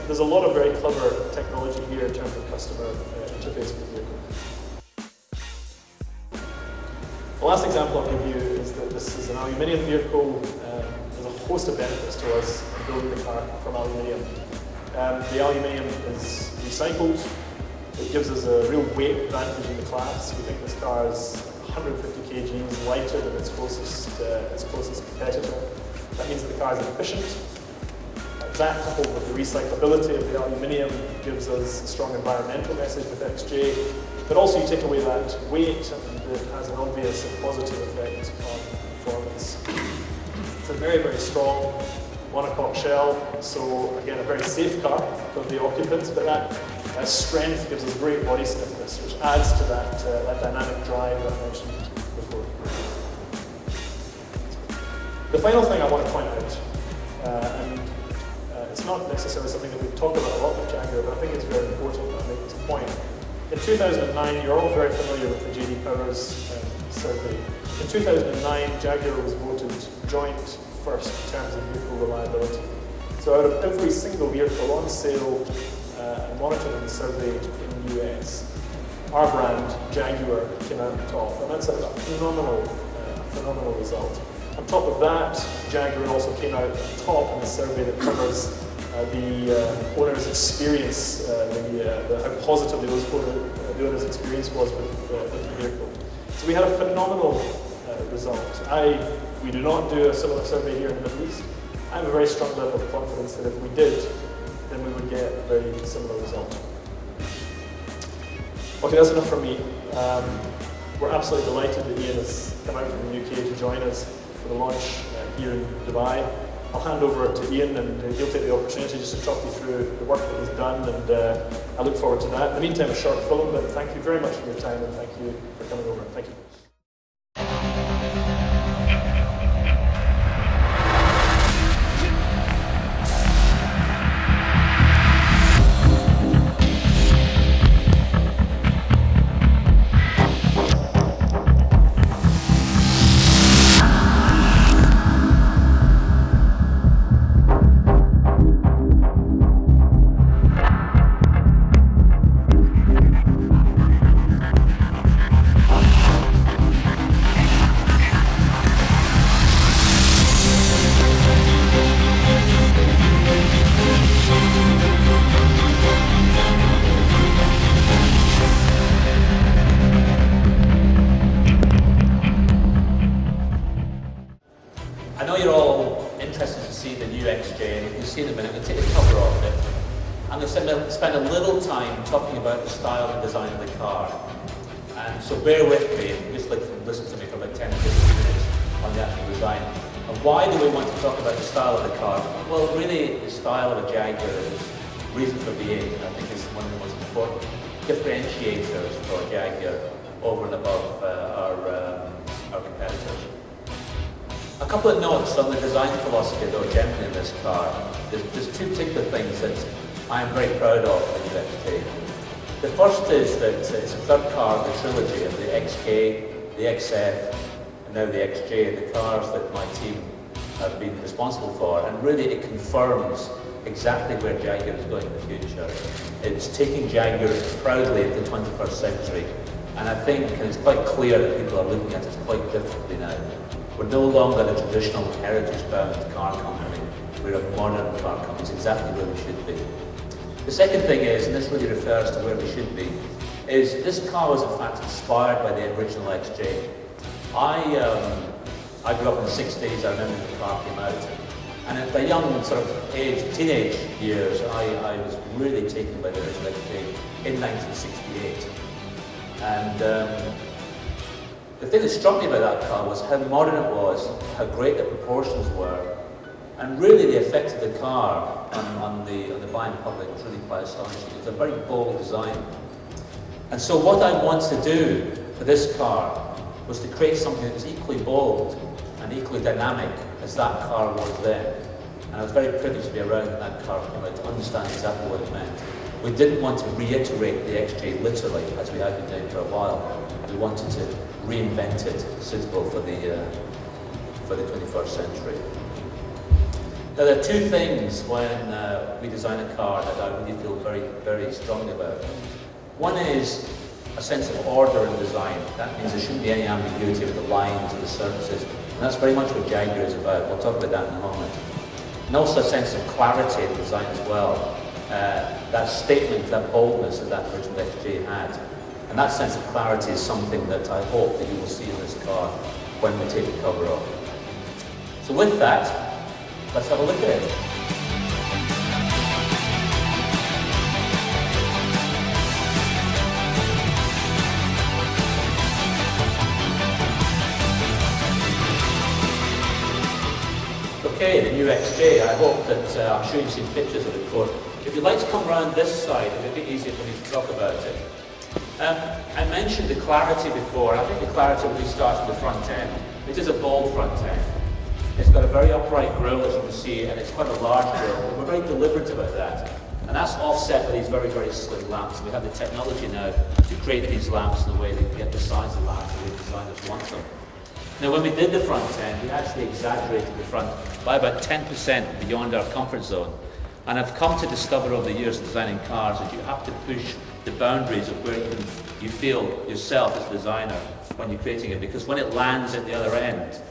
there's a lot of very clever technology here in terms of customer interface with the vehicle. The last example I'll give you is that this is an aluminium vehicle. There's a host of benefits to us in building the car from aluminium. The aluminium is recycled. It gives us a real weight advantage in the class. We think this car is 150 kgs lighter than its closest competitor. That means that the car is efficient. That, coupled with the recyclability of the aluminium, gives us a strong environmental message with XJ. But also you take away that weight and it has an obvious and positive effect on performance. It's a very, very strong monocoque shell, so again a very safe car for the occupants, but that strength gives us great body stiffness, which adds to that dynamic drive that I mentioned before. The final thing I want to point out, and it's not necessarily something that we've talked about a lot with Jaguar, but I think it's very important that I make this point. In 2009, you're all very familiar with the J.D. Power's survey. In 2009, Jaguar was voted joint first in terms of vehicle reliability. So out of every single vehicle on sale and monitored and surveyed in the US, our brand, Jaguar, came out on top. And that's a phenomenal result. On top of that, Jaguar also came out on top in the survey that covers the owner's experience, how positively the owner's experience was with the vehicle. So we had a phenomenal result. We do not do a similar survey here in the Middle East. I have a very strong level of confidence that if we did, then we would get a very similar result. Okay, that's enough from me. We're absolutely delighted that Ian has come out from the UK to join us for the launch here in Dubai. I'll hand over to Ian and he'll take the opportunity just to talk you through the work that he's done, and I look forward to that. In the meantime, a short film, but thank you very much for your time and thank you for coming over. Thank you. I know you're all interested to see the new XJ, and you can see in a minute, we'll take the cover off it. I'm going to spend a little time talking about the style and design of the car. And so bear with me, and just listen to me for about 10 to 15 minutes on the actual design. And why do we want to talk about the style of the car? Well, really, the style of a Jaguar is reason for being, and I think is one of the most important differentiators for a Jaguar over and above our competitors. A couple of notes on the design philosophy, though, generally in this car. There's two particular things that I am very proud of in the XJ. The first is that it's a third car of the trilogy of the XK, the XF, and now the XJ, the cars that my team have been responsible for. And really it confirms exactly where Jaguar is going in the future. It's taking Jaguar proudly into the 21st century. And I think it's quite clear that people are looking at it quite differently now. We're no longer the traditional heritage-bound car company. We're a modern car company. It's exactly where we should be. The second thing is, and this really refers to where we should be, is this car was in fact inspired by the original XJ. I grew up in the 60s, I remember when the car came out. And at the young sort of teenage years, I was really taken by the original XJ in 1968. And the thing that struck me about that car was how modern it was, how great the proportions were, and really the effect of the car on the buying public was really quite astonishing. It was a very bold design. And so what I wanted to do for this car was to create something that was equally bold and equally dynamic as that car was then. And I was very privileged to be around when that car came out to understand exactly what it meant. We didn't want to reiterate the XJ literally, as we had been doing for a while. We wanted to reinvent it, suitable for the 21st century. Now, there are two things when we design a car that I really feel very, very strongly about. One is a sense of order in design. That means there shouldn't be any ambiguity with the lines or the surfaces. And that's very much what Jaguar is about. We'll talk about that in a moment. And also a sense of clarity in design as well. That statement, that boldness that original XJ had. And that sense of clarity is something that I hope that you will see in this car when we take the cover off. So with that, let's have a look at it. Okay, the new XJ. I hope that I'm sure you've seen pictures of it before. If you'd like to come around this side, it'll be easier for me to talk about it. I mentioned the clarity before. I think the clarity really starts with the front end. This is a bold front end. It's got a very upright grille, as you can see, and it's quite a large grille. We're very deliberate about that. And that's offset by these very, very slim lamps. We have the technology now to create these lamps in a way that get the size of the lamps the way designers want them. Now, when we did the front end, we actually exaggerated the front by about 10% beyond our comfort zone. And I've come to discover over the years of designing cars that you have to push the boundaries of where you feel yourself as a designer when you're creating it, because when it lands at the other end,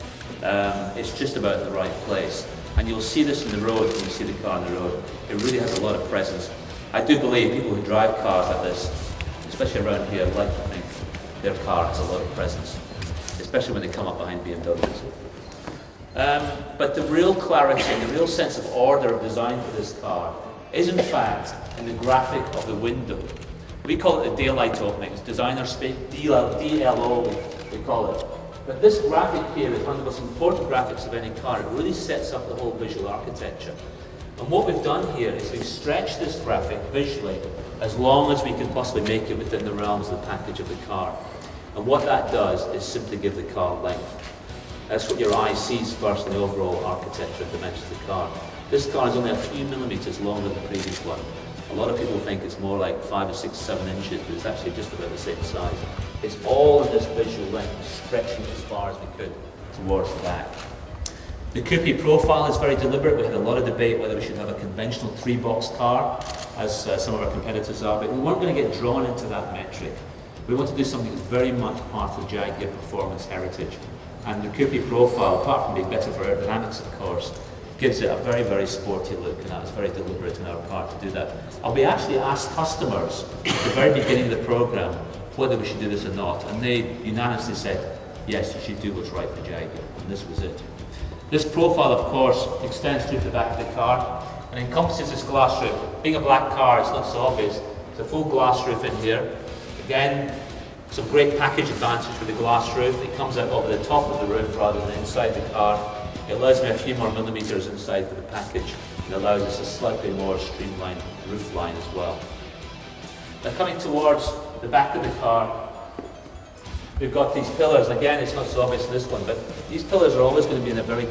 it's just about the right place. And you'll see this in the road when you see the car on the road. It really has a lot of presence. I do believe people who drive cars like this, especially around here, like to think their car has a lot of presence, especially when they come up behind BMWs. But the real clarity and the real sense of order of design for this car is in fact in the graphic of the window. We call it the daylight opening. It's designer space, DLO we call it. But this graphic here is one of the most important graphics of any car. It really sets up the whole visual architecture. And what we've done here is we've stretched this graphic visually as long as we can possibly make it within the realms of the package of the car. And what that does is simply give the car length. That's what your eye sees first in the overall architecture and dimensions of the car. This car is only a few millimeters longer than the previous one. A lot of people think it's more like 5 or 6, 7 inches, but it's actually just about the same size. It's all in this visual length, stretching as far as we could towards the back. The coupe profile is very deliberate. We had a lot of debate whether we should have a conventional 3-box car, as some of our competitors are, but we weren't going to get drawn into that metric. We want to do something that's very much part of the Jaguar performance heritage. And the coupe profile, apart from being better for aerodynamics, of course, gives it a very, very sporty look, and that was very deliberate in our part to do that. And we actually asked customers at the very beginning of the program whether we should do this or not, and they unanimously said, yes, you should do what's right for Jaguar, and this was it. This profile, of course, extends through to the back of the car and encompasses this glass roof. Being a black car, it's not so obvious. It's a full glass roof in here. Again, some great package advantage with the glass roof. It comes out over the top of the roof rather than inside the car. It allows me a few more millimeters inside for the package. It allows us a slightly more streamlined roof line as well. Now coming towards the back of the car, we've got these pillars. Again, it's not so obvious in this one, but these pillars are always going to be in a very